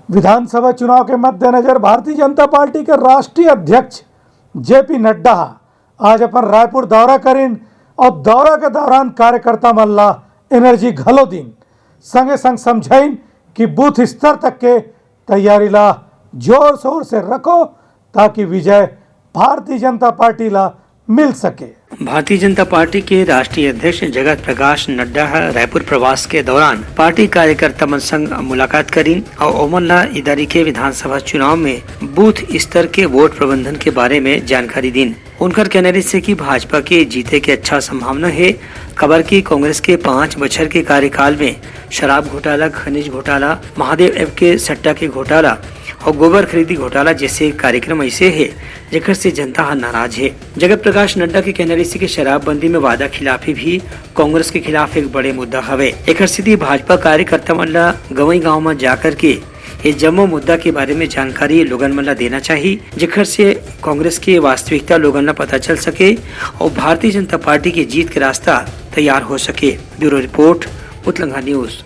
विधानसभा चुनाव के मद्देनजर भारतीय जनता पार्टी के राष्ट्रीय अध्यक्ष जेपी नड्डा आज अपन रायपुर दौरा करीन और दौरा के दौरान कार्यकर्ता मल्ला एनर्जी घलो दिन संगे संग समझाइन कि बूथ स्तर तक के तैयारी ला जोर शोर से रखो ताकि विजय भारतीय जनता पार्टी ला मिल सके। भारतीय जनता पार्टी के राष्ट्रीय अध्यक्ष जगत प्रकाश नड्डा रायपुर प्रवास के दौरान पार्टी कार्यकर्ता मन संग मुलाकात करीन और ओमन ला इदारी के विधानसभा चुनाव में बूथ स्तर के वोट प्रबंधन के बारे में जानकारी दीन। उनकर कहने से कि भाजपा के जीते के अच्छा संभावना है। खबर की कांग्रेस के 5 बछर के कार्यकाल में शराब घोटाला, खनिज घोटाला, महादेव ऐप के सट्टा के घोटाला और गोबर खरीदी घोटाला जैसे कार्यक्रम ऐसे है जेकर से जनता नाराज है। जगत प्रकाश नड्डा के कहने से कि शराबबंदी में वादा खिलाफी भी कांग्रेस के खिलाफ एक बड़े मुद्दा हवे। एक स्थिति भाजपा कार्यकर्ता मन ला गवई गाँव में जाकर के ये जम्मो मुद्दा के बारे में जानकारी लोगन मन ला देना चाहिए जेकर से कांग्रेस की वास्तविकता लोगन ला पता चल सके और भारतीय जनता पार्टी की जीत के रास्ता तैयार हो सके। ब्यूरो रिपोर्ट, उतलंगा न्यूज।